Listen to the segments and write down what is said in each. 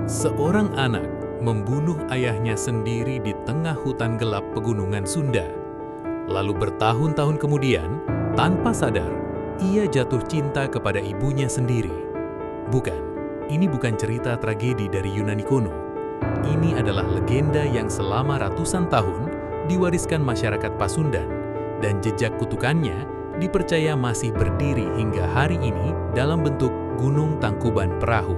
Seorang anak membunuh ayahnya sendiri di tengah hutan gelap pegunungan Sunda. Lalu bertahun-tahun kemudian, tanpa sadar, ia jatuh cinta kepada ibunya sendiri. Bukan, ini bukan cerita tragedi dari Yunani kuno. Ini adalah legenda yang selama ratusan tahun diwariskan masyarakat Pasundan, dan jejak kutukannya dipercaya masih berdiri hingga hari ini dalam bentuk Gunung Tangkuban Perahu.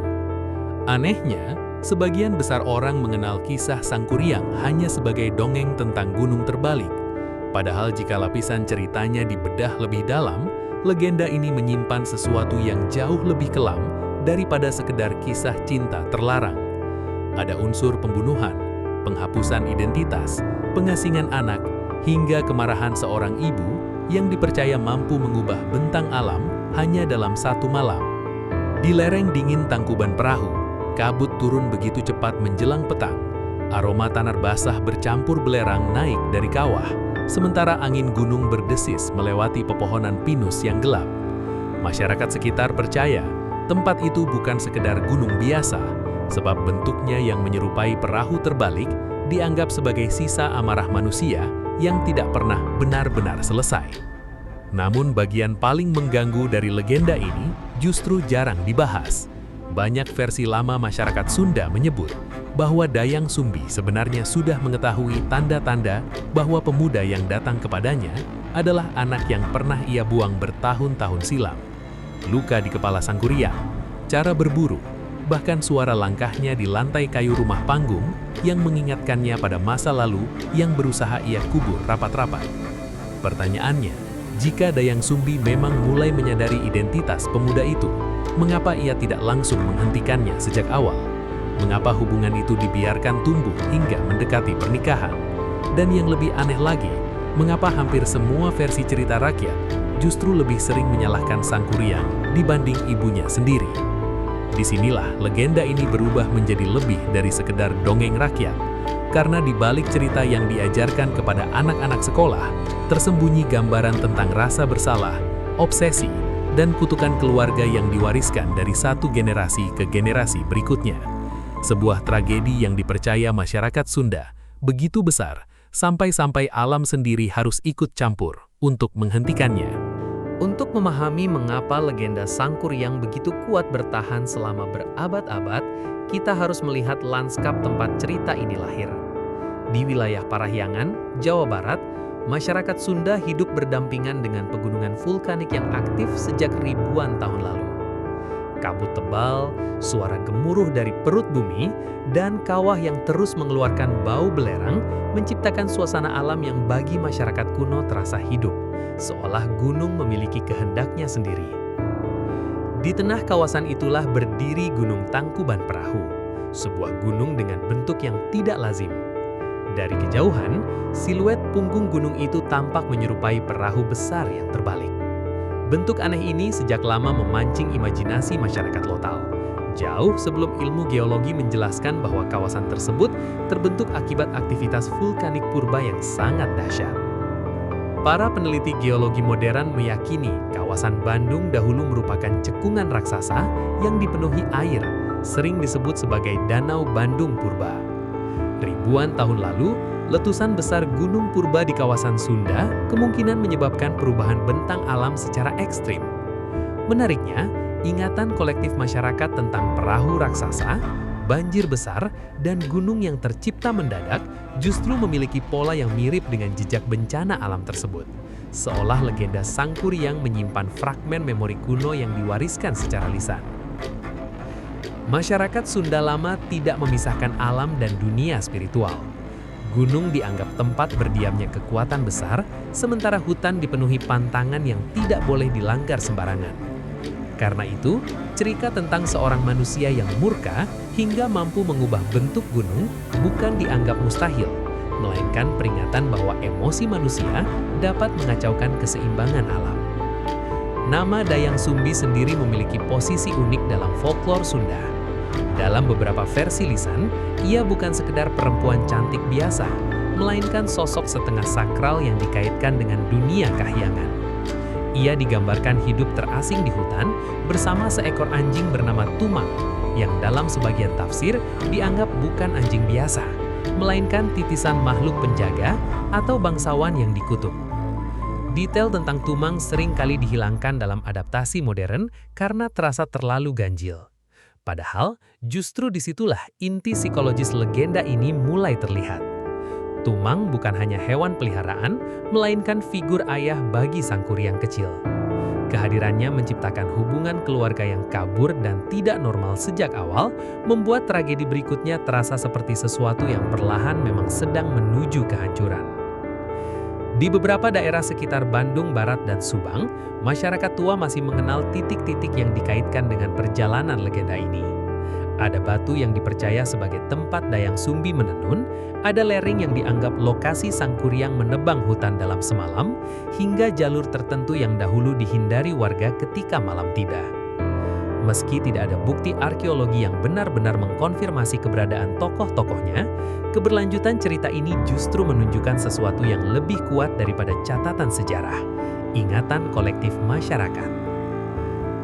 Anehnya, sebagian besar orang mengenal kisah Sangkuriang hanya sebagai dongeng tentang gunung terbalik. Padahal jika lapisan ceritanya dibedah lebih dalam, legenda ini menyimpan sesuatu yang jauh lebih kelam daripada sekedar kisah cinta terlarang. Ada unsur pembunuhan, penghapusan identitas, pengasingan anak, hingga kemarahan seorang ibu yang dipercaya mampu mengubah bentang alam hanya dalam satu malam. Di lereng dingin Tangkuban Perahu, kabut turun begitu cepat menjelang petang. Aroma tanah basah bercampur belerang naik dari kawah, sementara angin gunung berdesis melewati pepohonan pinus yang gelap. Masyarakat sekitar percaya tempat itu bukan sekedar gunung biasa, sebab bentuknya yang menyerupai perahu terbalik dianggap sebagai sisa amarah manusia yang tidak pernah benar-benar selesai. Namun bagian paling mengganggu dari legenda ini justru jarang dibahas. Banyak versi lama masyarakat Sunda menyebut bahwa Dayang Sumbi sebenarnya sudah mengetahui tanda-tanda bahwa pemuda yang datang kepadanya adalah anak yang pernah ia buang bertahun-tahun silam. Luka di kepala Sangkuriang, cara berburu, bahkan suara langkahnya di lantai kayu rumah panggung yang mengingatkannya pada masa lalu yang berusaha ia kubur rapat-rapat. Pertanyaannya, jika Dayang Sumbi memang mulai menyadari identitas pemuda itu, mengapa ia tidak langsung menghentikannya sejak awal? Mengapa hubungan itu dibiarkan tumbuh hingga mendekati pernikahan? Dan yang lebih aneh lagi, mengapa hampir semua versi cerita rakyat justru lebih sering menyalahkan Sangkuriang dibanding ibunya sendiri? Disinilah legenda ini berubah menjadi lebih dari sekedar dongeng rakyat, karena di balik cerita yang diajarkan kepada anak-anak sekolah, tersembunyi gambaran tentang rasa bersalah, obsesi, dan kutukan keluarga yang diwariskan dari satu generasi ke generasi berikutnya. Sebuah tragedi yang dipercaya masyarakat Sunda begitu besar, sampai-sampai alam sendiri harus ikut campur untuk menghentikannya. Untuk memahami mengapa legenda Sangkuriang begitu kuat bertahan selama berabad-abad, kita harus melihat lanskap tempat cerita ini lahir. Di wilayah Parahyangan, Jawa Barat, masyarakat Sunda hidup berdampingan dengan pegunungan vulkanik yang aktif sejak ribuan tahun lalu. Kabut tebal, suara gemuruh dari perut bumi, dan kawah yang terus mengeluarkan bau belerang menciptakan suasana alam yang bagi masyarakat kuno terasa hidup, seolah gunung memiliki kehendaknya sendiri. Di tengah kawasan itulah berdiri Gunung Tangkuban Perahu, sebuah gunung dengan bentuk yang tidak lazim. Dari kejauhan, siluet punggung gunung itu tampak menyerupai perahu besar yang terbalik. Bentuk aneh ini sejak lama memancing imajinasi masyarakat lokal, jauh sebelum ilmu geologi menjelaskan bahwa kawasan tersebut terbentuk akibat aktivitas vulkanik purba yang sangat dahsyat. Para peneliti geologi modern meyakini kawasan Bandung dahulu merupakan cekungan raksasa yang dipenuhi air, sering disebut sebagai Danau Bandung Purba. Ribuan tahun lalu, letusan besar gunung purba di kawasan Sunda kemungkinan menyebabkan perubahan bentang alam secara ekstrim. Menariknya, ingatan kolektif masyarakat tentang perahu raksasa, banjir besar, dan gunung yang tercipta mendadak justru memiliki pola yang mirip dengan jejak bencana alam tersebut. Seolah legenda Sangkuriang menyimpan fragmen memori kuno yang diwariskan secara lisan. Masyarakat Sunda lama tidak memisahkan alam dan dunia spiritual. Gunung dianggap tempat berdiamnya kekuatan besar, sementara hutan dipenuhi pantangan yang tidak boleh dilanggar sembarangan. Karena itu, cerita tentang seorang manusia yang murka hingga mampu mengubah bentuk gunung bukan dianggap mustahil, melainkan peringatan bahwa emosi manusia dapat mengacaukan keseimbangan alam. Nama Dayang Sumbi sendiri memiliki posisi unik dalam folklore Sunda. Dalam beberapa versi lisan, ia bukan sekedar perempuan cantik biasa, melainkan sosok setengah sakral yang dikaitkan dengan dunia kahyangan. Ia digambarkan hidup terasing di hutan bersama seekor anjing bernama Tumang yang dalam sebagian tafsir dianggap bukan anjing biasa, melainkan titisan makhluk penjaga atau bangsawan yang dikutuk. Detail tentang Tumang sering kali dihilangkan dalam adaptasi modern karena terasa terlalu ganjil. Padahal, justru disitulah inti psikologis legenda ini mulai terlihat. Tumang bukan hanya hewan peliharaan, melainkan figur ayah bagi sang kuryang kecil. Kehadirannya menciptakan hubungan keluarga yang kabur dan tidak normal sejak awal, membuat tragedi berikutnya terasa seperti sesuatu yang perlahan memang sedang menuju kehancuran. Di beberapa daerah sekitar Bandung Barat dan Subang, masyarakat tua masih mengenal titik-titik yang dikaitkan dengan perjalanan legenda ini. Ada batu yang dipercaya sebagai tempat Dayang Sumbi menenun, ada lereng yang dianggap lokasi sang kuryang menebang hutan dalam semalam, hingga jalur tertentu yang dahulu dihindari warga ketika malam tiba. Meski tidak ada bukti arkeologi yang benar-benar mengkonfirmasi keberadaan tokoh-tokohnya, keberlanjutan cerita ini justru menunjukkan sesuatu yang lebih kuat daripada catatan sejarah, ingatan kolektif masyarakat.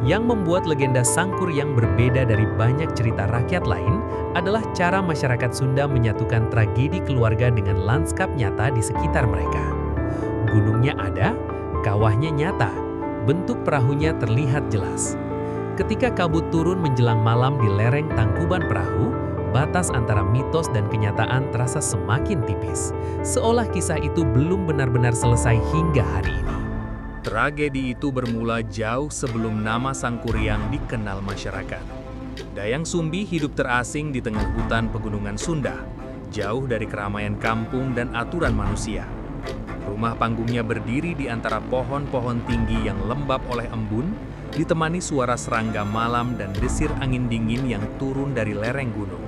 Yang membuat legenda Sang Kuryang berbeda dari banyak cerita rakyat lain adalah cara masyarakat Sunda menyatukan tragedi keluarga dengan lanskap nyata di sekitar mereka. Gunungnya ada, kawahnya nyata, bentuk perahunya terlihat jelas. Ketika kabut turun menjelang malam di lereng Tangkuban Perahu, batas antara mitos dan kenyataan terasa semakin tipis, seolah kisah itu belum benar-benar selesai hingga hari ini. Tragedi itu bermula jauh sebelum nama Sang Kuryang dikenal masyarakat. Dayang Sumbi hidup terasing di tengah hutan pegunungan Sunda, jauh dari keramaian kampung dan aturan manusia. Rumah panggungnya berdiri di antara pohon-pohon tinggi yang lembab oleh embun, ditemani suara serangga malam dan desir angin dingin yang turun dari lereng gunung.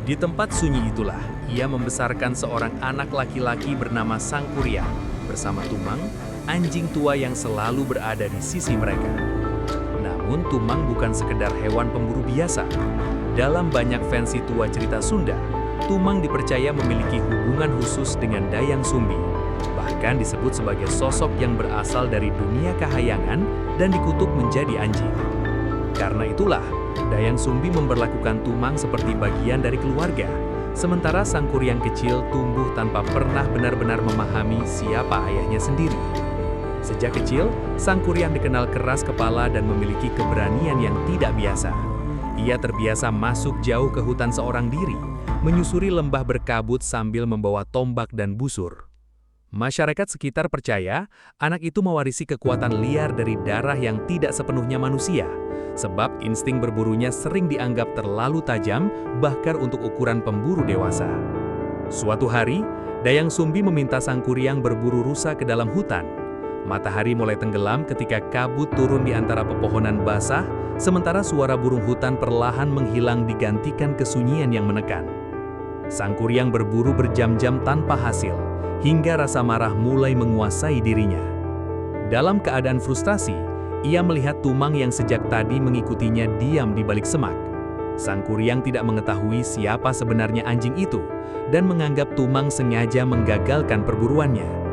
Di tempat sunyi itulah, ia membesarkan seorang anak laki-laki bernama Sang Kuryang, bersama Tumang, anjing tua yang selalu berada di sisi mereka. Namun Tumang bukan sekedar hewan pemburu biasa. Dalam banyak versi tua cerita Sunda, Tumang dipercaya memiliki hubungan khusus dengan Dayang Sumbi. Bahkan disebut sebagai sosok yang berasal dari dunia kahayangan dan dikutuk menjadi anjing. Karena itulah, Dayang Sumbi memperlakukan Tumang seperti bagian dari keluarga, sementara Sang Kuryang kecil tumbuh tanpa pernah benar-benar memahami siapa ayahnya sendiri. Sejak kecil, Sang Kuryang dikenal keras kepala dan memiliki keberanian yang tidak biasa. Ia terbiasa masuk jauh ke hutan seorang diri, menyusuri lembah berkabut sambil membawa tombak dan busur. Masyarakat sekitar percaya anak itu mewarisi kekuatan liar dari darah yang tidak sepenuhnya manusia, sebab insting berburunya sering dianggap terlalu tajam bahkan untuk ukuran pemburu dewasa. Suatu hari, Dayang Sumbi meminta Sang Kuryang berburu rusa ke dalam hutan. Matahari mulai tenggelam ketika kabut turun di antara pepohonan basah, sementara suara burung hutan perlahan menghilang digantikan kesunyian yang menekan. Sang Kuryang berburu berjam-jam tanpa hasil, hingga rasa marah mulai menguasai dirinya. Dalam keadaan frustasi, ia melihat Tumang yang sejak tadi mengikutinya diam di balik semak. Sang Kuryang tidak mengetahui siapa sebenarnya anjing itu, dan menganggap Tumang sengaja menggagalkan perburuannya.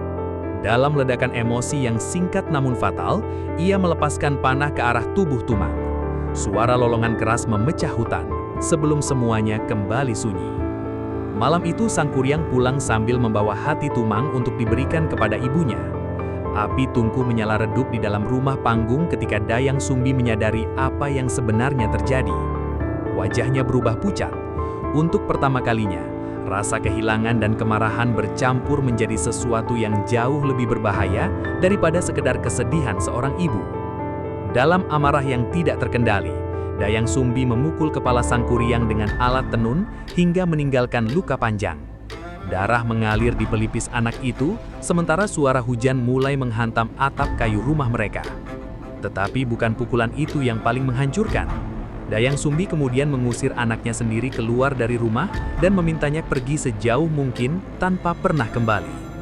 Dalam ledakan emosi yang singkat namun fatal, ia melepaskan panah ke arah tubuh Tumang. Suara lolongan keras memecah hutan, sebelum semuanya kembali sunyi. Malam itu Sang Kuryang pulang sambil membawa hati Tumang untuk diberikan kepada ibunya. Api tungku menyala redup di dalam rumah panggung ketika Dayang Sumbi menyadari apa yang sebenarnya terjadi. Wajahnya berubah pucat. Untuk pertama kalinya, rasa kehilangan dan kemarahan bercampur menjadi sesuatu yang jauh lebih berbahaya daripada sekedar kesedihan seorang ibu. Dalam amarah yang tidak terkendali, Dayang Sumbi memukul kepala Sang Kuryang dengan alat tenun hingga meninggalkan luka panjang. Darah mengalir di pelipis anak itu, sementara suara hujan mulai menghantam atap kayu rumah mereka. Tetapi bukan pukulan itu yang paling menghancurkan. Dayang Sumbi kemudian mengusir anaknya sendiri keluar dari rumah dan memintanya pergi sejauh mungkin tanpa pernah kembali.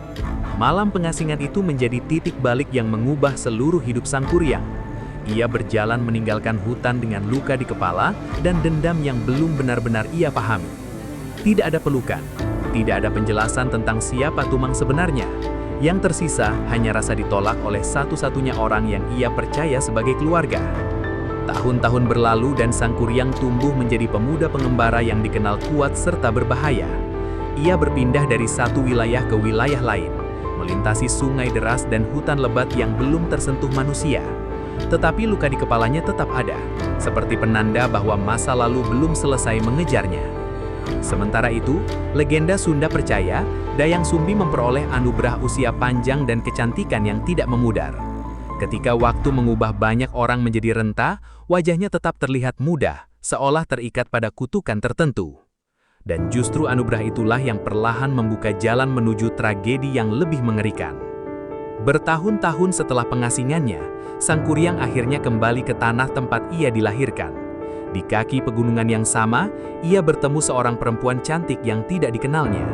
Malam pengasingan itu menjadi titik balik yang mengubah seluruh hidup Sang Kuryang. Ia berjalan meninggalkan hutan dengan luka di kepala dan dendam yang belum benar-benar ia pahami. Tidak ada pelukan, tidak ada penjelasan tentang siapa Tumang sebenarnya. Yang tersisa hanya rasa ditolak oleh satu-satunya orang yang ia percaya sebagai keluarga. Tak Tahun-tahun berlalu dan Sang Kuryang tumbuh menjadi pemuda pengembara yang dikenal kuat serta berbahaya. Ia berpindah dari satu wilayah ke wilayah lain, melintasi sungai deras dan hutan lebat yang belum tersentuh manusia. Tetapi luka di kepalanya tetap ada, seperti penanda bahwa masa lalu belum selesai mengejarnya. Sementara itu, legenda Sunda percaya Dayang Sumbi memperoleh anugerah usia panjang dan kecantikan yang tidak memudar. Ketika waktu mengubah banyak orang menjadi renta, wajahnya tetap terlihat muda, seolah terikat pada kutukan tertentu. Dan justru anugerah itulah yang perlahan membuka jalan menuju tragedi yang lebih mengerikan. Bertahun-tahun setelah pengasingannya, Sang Kuryang akhirnya kembali ke tanah tempat ia dilahirkan. Di kaki pegunungan yang sama, ia bertemu seorang perempuan cantik yang tidak dikenalnya.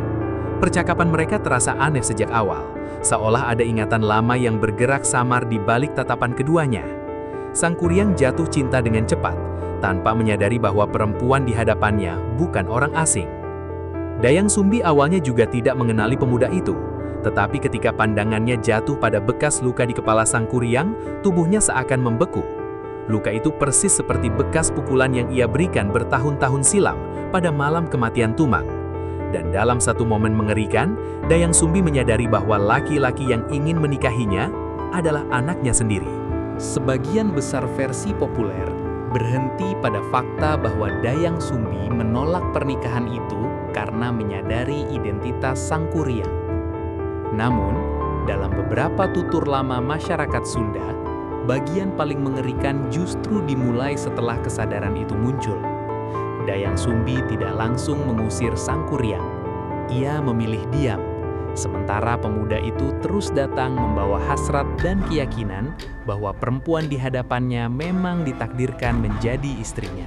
Percakapan mereka terasa aneh sejak awal, seolah ada ingatan lama yang bergerak samar di balik tatapan keduanya. Sang Kuryang jatuh cinta dengan cepat, tanpa menyadari bahwa perempuan di hadapannya bukan orang asing. Dayang Sumbi awalnya juga tidak mengenali pemuda itu, tetapi ketika pandangannya jatuh pada bekas luka di kepala Sang Kuryang, tubuhnya seakan membeku. Luka itu persis seperti bekas pukulan yang ia berikan bertahun-tahun silam pada malam kematian Tumang. Dan dalam satu momen mengerikan, Dayang Sumbi menyadari bahwa laki-laki yang ingin menikahinya adalah anaknya sendiri. Sebagian besar versi populer berhenti pada fakta bahwa Dayang Sumbi menolak pernikahan itu karena menyadari identitas Sang Kuryang. Namun, dalam beberapa tutur lama masyarakat Sunda, bagian paling mengerikan justru dimulai setelah kesadaran itu muncul. Dayang Sumbi tidak langsung mengusir Sang Kuryang. Ia memilih diam, sementara pemuda itu terus datang membawa hasrat dan keyakinan bahwa perempuan di hadapannya memang ditakdirkan menjadi istrinya.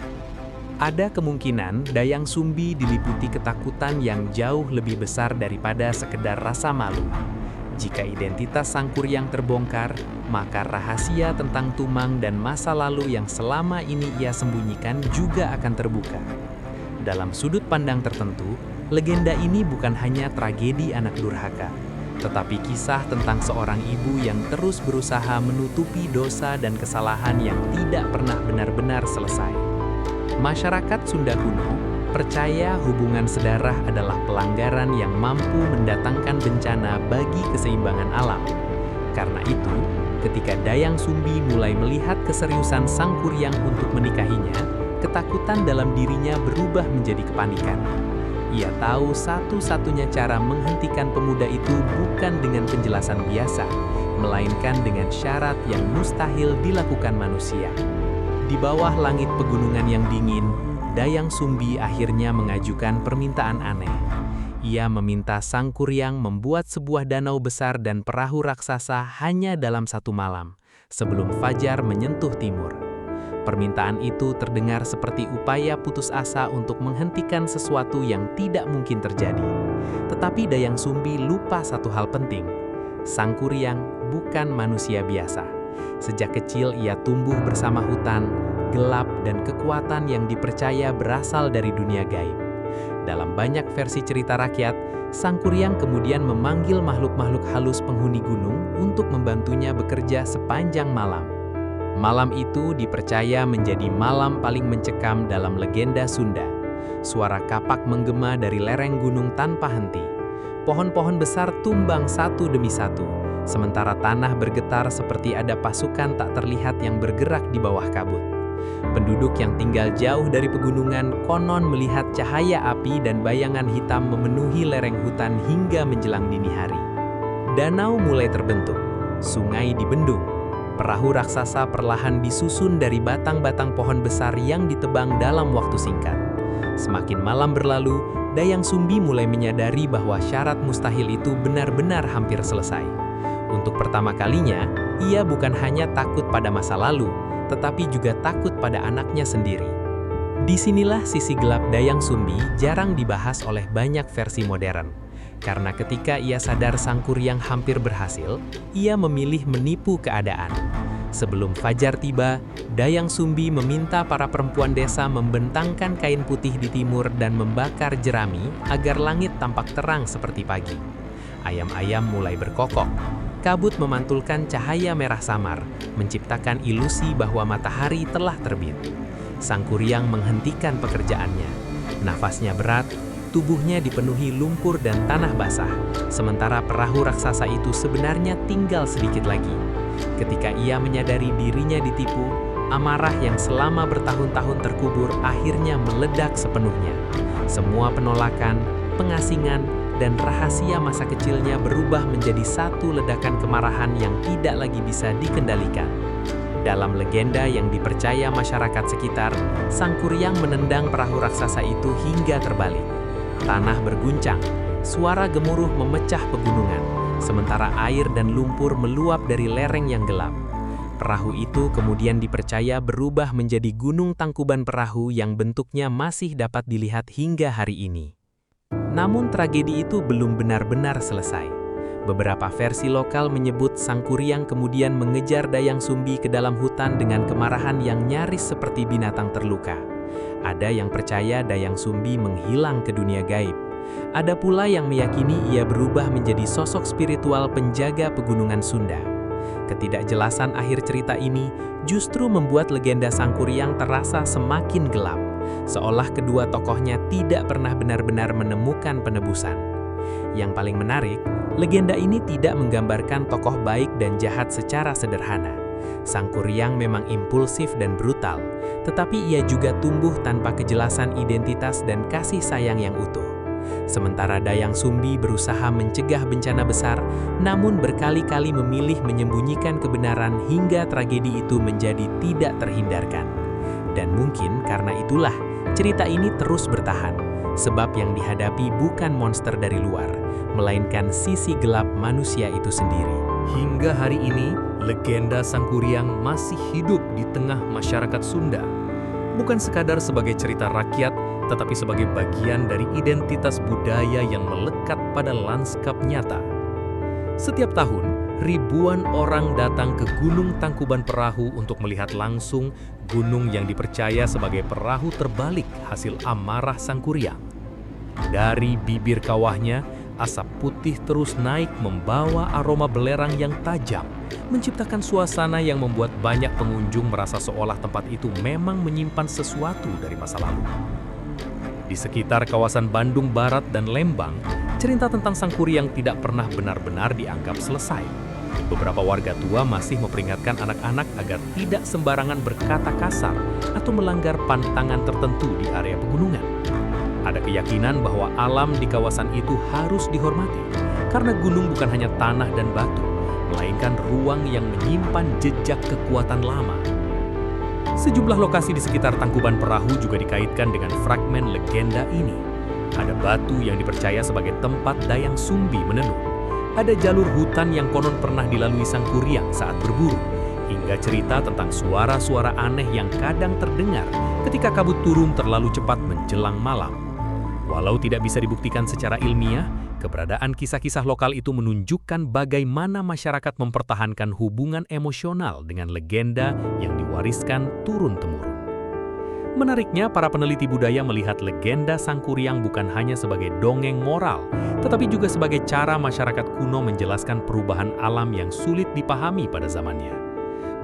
Ada kemungkinan Dayang Sumbi diliputi ketakutan yang jauh lebih besar daripada sekedar rasa malu. Jika identitas Sang Kuryang terbongkar, maka rahasia tentang Tumang dan masa lalu yang selama ini ia sembunyikan juga akan terbuka. Dalam sudut pandang tertentu, legenda ini bukan hanya tragedi anak durhaka, tetapi kisah tentang seorang ibu yang terus berusaha menutupi dosa dan kesalahan yang tidak pernah benar-benar selesai. Masyarakat Sunda kuno percaya hubungan sedarah adalah pelanggaran yang mampu mendatangkan bencana bagi keseimbangan alam. Karena itu, ketika Dayang Sumbi mulai melihat keseriusan Sang Kuryang untuk menikahinya, ketakutan dalam dirinya berubah menjadi kepanikan. Ia tahu satu-satunya cara menghentikan pemuda itu bukan dengan penjelasan biasa, melainkan dengan syarat yang mustahil dilakukan manusia. Di bawah langit pegunungan yang dingin, Dayang Sumbi akhirnya mengajukan permintaan aneh. Ia meminta Sang Kuryang membuat sebuah danau besar dan perahu raksasa hanya dalam satu malam, sebelum fajar menyentuh timur. Permintaan itu terdengar seperti upaya putus asa untuk menghentikan sesuatu yang tidak mungkin terjadi. Tetapi Dayang Sumbi lupa satu hal penting. Sang Kuryang bukan manusia biasa. Sejak kecil ia tumbuh bersama hutan, gelap, dan kekuatan yang dipercaya berasal dari dunia gaib. Dalam banyak versi cerita rakyat, Sang Kuryang kemudian memanggil makhluk-makhluk halus penghuni gunung untuk membantunya bekerja sepanjang malam. Malam itu dipercaya menjadi malam paling mencekam dalam legenda Sunda. Suara kapak menggema dari lereng gunung tanpa henti. Pohon-pohon besar tumbang satu demi satu, sementara tanah bergetar seperti ada pasukan tak terlihat yang bergerak di bawah kabut. Penduduk yang tinggal jauh dari pegunungan konon melihat cahaya api dan bayangan hitam memenuhi lereng hutan hingga menjelang dini hari. Danau mulai terbentuk, sungai dibendung, perahu raksasa perlahan disusun dari batang-batang pohon besar yang ditebang dalam waktu singkat. Semakin malam berlalu, Dayang Sumbi mulai menyadari bahwa syarat mustahil itu benar-benar hampir selesai. Untuk pertama kalinya, ia bukan hanya takut pada masa lalu, tetapi juga takut pada anaknya sendiri. Disinilah sisi gelap Dayang Sumbi jarang dibahas oleh banyak versi modern. Karena ketika ia sadar Sang Kuryang hampir berhasil, ia memilih menipu keadaan. Sebelum fajar tiba, Dayang Sumbi meminta para perempuan desa membentangkan kain putih di timur dan membakar jerami agar langit tampak terang seperti pagi. Ayam-ayam mulai berkokok. Kabut memantulkan cahaya merah samar, menciptakan ilusi bahwa matahari telah terbit. Sang Kuryang menghentikan pekerjaannya. Nafasnya berat, tubuhnya dipenuhi lumpur dan tanah basah, sementara perahu raksasa itu sebenarnya tinggal sedikit lagi. Ketika ia menyadari dirinya ditipu, amarah yang selama bertahun-tahun terkubur akhirnya meledak sepenuhnya. Semua penolakan, pengasingan, dan rahasia masa kecilnya berubah menjadi satu ledakan kemarahan yang tidak lagi bisa dikendalikan. Dalam legenda yang dipercaya masyarakat sekitar, Sang Kuryang menendang perahu raksasa itu hingga terbalik. Tanah berguncang, suara gemuruh memecah pegunungan, sementara air dan lumpur meluap dari lereng yang gelap. Perahu itu kemudian dipercaya berubah menjadi gunung tangkuban perahu yang bentuknya masih dapat dilihat hingga hari ini. Namun tragedi itu belum benar-benar selesai. Beberapa versi lokal menyebut Sang Kuryang kemudian mengejar Dayang Sumbi ke dalam hutan dengan kemarahan yang nyaris seperti binatang terluka. Ada yang percaya Dayang Sumbi menghilang ke dunia gaib. Ada pula yang meyakini ia berubah menjadi sosok spiritual penjaga pegunungan Sunda. Ketidakjelasan akhir cerita ini justru membuat legenda Sang Kuryang terasa semakin gelap, seolah kedua tokohnya tidak pernah benar-benar menemukan penebusan. Yang paling menarik, legenda ini tidak menggambarkan tokoh baik dan jahat secara sederhana. Sang Kuryang memang impulsif dan brutal, tetapi ia juga tumbuh tanpa kejelasan identitas dan kasih sayang yang utuh. Sementara Dayang Sumbi berusaha mencegah bencana besar, namun berkali-kali memilih menyembunyikan kebenaran hingga tragedi itu menjadi tidak terhindarkan. Dan mungkin karena itulah cerita ini terus bertahan, sebab yang dihadapi bukan monster dari luar, melainkan sisi gelap manusia itu sendiri. Hingga hari ini, legenda Sang Kuryang masih hidup di tengah masyarakat Sunda. Bukan sekadar sebagai cerita rakyat, tetapi sebagai bagian dari identitas budaya yang melekat pada lanskap nyata. Setiap tahun, ribuan orang datang ke Gunung Tangkuban Perahu untuk melihat langsung gunung yang dipercaya sebagai perahu terbalik hasil amarah Sang Kuryang. Dari bibir kawahnya, asap putih terus naik membawa aroma belerang yang tajam, menciptakan suasana yang membuat banyak pengunjung merasa seolah tempat itu memang menyimpan sesuatu dari masa lalu. Di sekitar kawasan Bandung Barat dan Lembang, cerita tentang Sang Kuryang tidak pernah benar-benar dianggap selesai. Beberapa warga tua masih memperingatkan anak-anak agar tidak sembarangan berkata kasar atau melanggar pantangan tertentu di area pegunungan. Ada keyakinan bahwa alam di kawasan itu harus dihormati, karena gunung bukan hanya tanah dan batu, melainkan ruang yang menyimpan jejak kekuatan lama. Sejumlah lokasi di sekitar Tangkuban Perahu juga dikaitkan dengan fragmen legenda ini. Ada batu yang dipercaya sebagai tempat Dayang Sumbi menenun. Ada jalur hutan yang konon pernah dilalui Sang Kuryang saat berburu, hingga cerita tentang suara-suara aneh yang kadang terdengar ketika kabut turun terlalu cepat menjelang malam. Walau tidak bisa dibuktikan secara ilmiah, keberadaan kisah-kisah lokal itu menunjukkan bagaimana masyarakat mempertahankan hubungan emosional dengan legenda yang diwariskan turun-temurun. Menariknya, para peneliti budaya melihat legenda Sang Kuryang bukan hanya sebagai dongeng moral, tetapi juga sebagai cara masyarakat kuno menjelaskan perubahan alam yang sulit dipahami pada zamannya.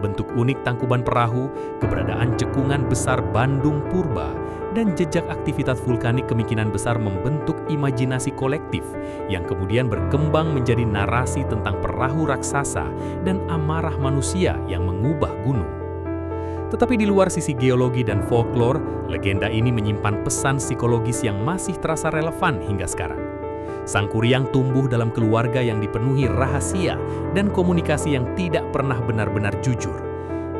Bentuk unik Tangkuban Perahu, keberadaan cekungan besar Bandung Purba, dan jejak aktivitas vulkanik kemungkinan besar membentuk imajinasi kolektif yang kemudian berkembang menjadi narasi tentang perahu raksasa dan amarah manusia yang mengubah gunung. Tetapi di luar sisi geologi dan folklore, legenda ini menyimpan pesan psikologis yang masih terasa relevan hingga sekarang. Sang Kuryang tumbuh dalam keluarga yang dipenuhi rahasia dan komunikasi yang tidak pernah benar-benar jujur.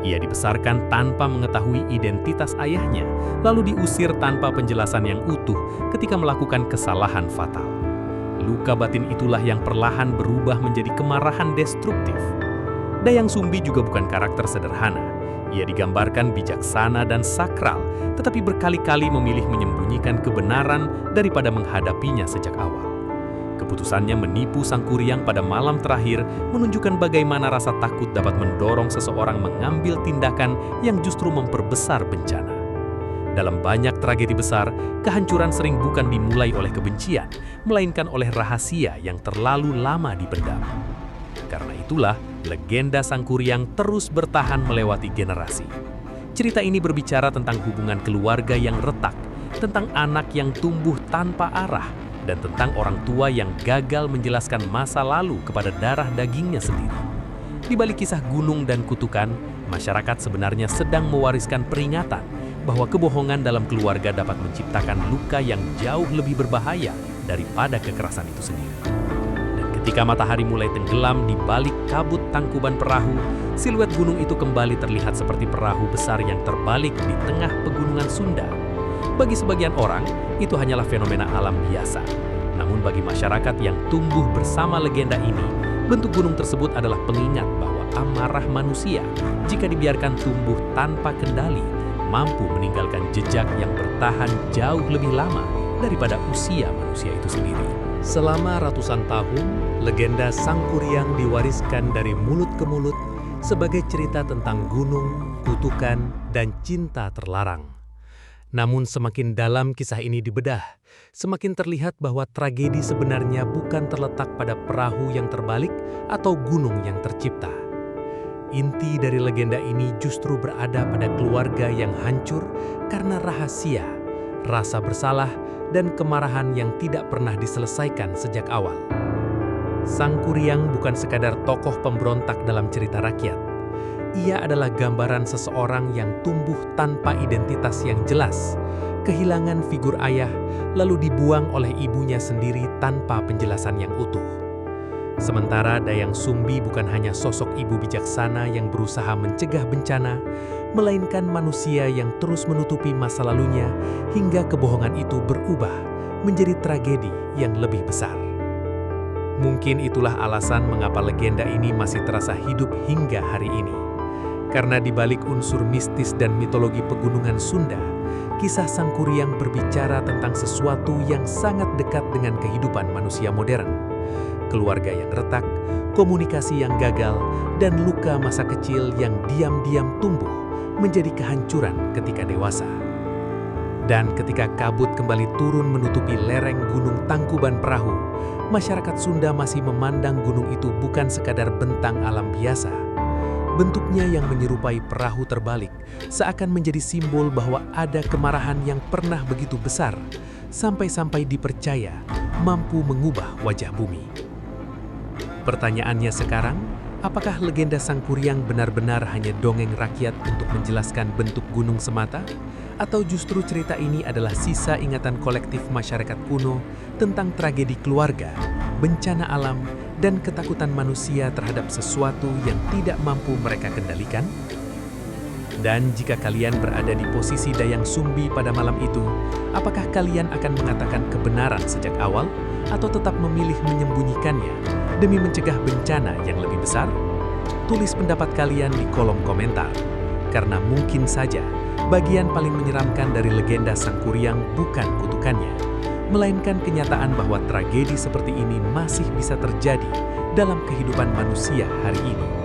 Ia dibesarkan tanpa mengetahui identitas ayahnya, lalu diusir tanpa penjelasan yang utuh ketika melakukan kesalahan fatal. Luka batin itulah yang perlahan berubah menjadi kemarahan destruktif. Dayang Sumbi juga bukan karakter sederhana. Ia digambarkan bijaksana dan sakral, tetapi berkali-kali memilih menyembunyikan kebenaran daripada menghadapinya sejak awal. Keputusannya menipu Sang Kuryang pada malam terakhir menunjukkan bagaimana rasa takut dapat mendorong seseorang mengambil tindakan yang justru memperbesar bencana. Dalam banyak tragedi besar, kehancuran sering bukan dimulai oleh kebencian, melainkan oleh rahasia yang terlalu lama dipendam. Karena itulah, legenda Sangkuriang terus bertahan melewati generasi. Cerita ini berbicara tentang hubungan keluarga yang retak, tentang anak yang tumbuh tanpa arah, dan tentang orang tua yang gagal menjelaskan masa lalu kepada darah dagingnya sendiri. Di balik kisah gunung dan kutukan, masyarakat sebenarnya sedang mewariskan peringatan bahwa kebohongan dalam keluarga dapat menciptakan luka yang jauh lebih berbahaya daripada kekerasan itu sendiri. Dan ketika matahari mulai tenggelam di balik kabut tangkuban perahu, siluet gunung itu kembali terlihat seperti perahu besar yang terbalik di tengah pegunungan Sunda. Bagi sebagian orang, itu hanyalah fenomena alam biasa. Namun bagi masyarakat yang tumbuh bersama legenda ini, bentuk gunung tersebut adalah pengingat bahwa amarah manusia, jika dibiarkan tumbuh tanpa kendali, mampu meninggalkan jejak yang bertahan jauh lebih lama daripada usia manusia itu sendiri. Selama ratusan tahun, legenda Sangkuriang diwariskan dari mulut ke mulut sebagai cerita tentang gunung, kutukan, dan cinta terlarang. Namun semakin dalam kisah ini dibedah, semakin terlihat bahwa tragedi sebenarnya bukan terletak pada perahu yang terbalik atau gunung yang tercipta. Inti dari legenda ini justru berada pada keluarga yang hancur karena rahasia, rasa bersalah, dan kemarahan yang tidak pernah diselesaikan sejak awal. Sangkuriang bukan sekadar tokoh pemberontak dalam cerita rakyat. Ia adalah gambaran seseorang yang tumbuh tanpa identitas yang jelas, kehilangan figur ayah, lalu dibuang oleh ibunya sendiri tanpa penjelasan yang utuh. Sementara Dayang Sumbi bukan hanya sosok ibu bijaksana yang berusaha mencegah bencana, melainkan manusia yang terus menutupi masa lalunya hingga kebohongan itu berubah menjadi tragedi yang lebih besar. Mungkin itulah alasan mengapa legenda ini masih terasa hidup hingga hari ini. Karena di balik unsur mistis dan mitologi pegunungan Sunda, kisah Sangkuriang berbicara tentang sesuatu yang sangat dekat dengan kehidupan manusia modern. Keluarga yang retak, komunikasi yang gagal, dan luka masa kecil yang diam-diam tumbuh menjadi kehancuran ketika dewasa. Dan ketika kabut kembali turun menutupi lereng Gunung Tangkuban Perahu, masyarakat Sunda masih memandang gunung itu bukan sekadar bentang alam biasa. Bentuknya yang menyerupai perahu terbalik seakan menjadi simbol bahwa ada kemarahan yang pernah begitu besar, sampai-sampai dipercaya mampu mengubah wajah bumi. Pertanyaannya sekarang, apakah legenda Sangkuriang benar-benar hanya dongeng rakyat untuk menjelaskan bentuk gunung semata? Atau justru cerita ini adalah sisa ingatan kolektif masyarakat kuno tentang tragedi keluarga, bencana alam, dan ketakutan manusia terhadap sesuatu yang tidak mampu mereka kendalikan? Dan jika kalian berada di posisi Dayang Sumbi pada malam itu, apakah kalian akan mengatakan kebenaran sejak awal atau tetap memilih menyembunyikannya demi mencegah bencana yang lebih besar? Tulis pendapat kalian di kolom komentar, karena mungkin saja bagian paling menyeramkan dari legenda Sangkuriang bukan kutukannya, melainkan kenyataan bahwa tragedi seperti ini masih bisa terjadi dalam kehidupan manusia hari ini.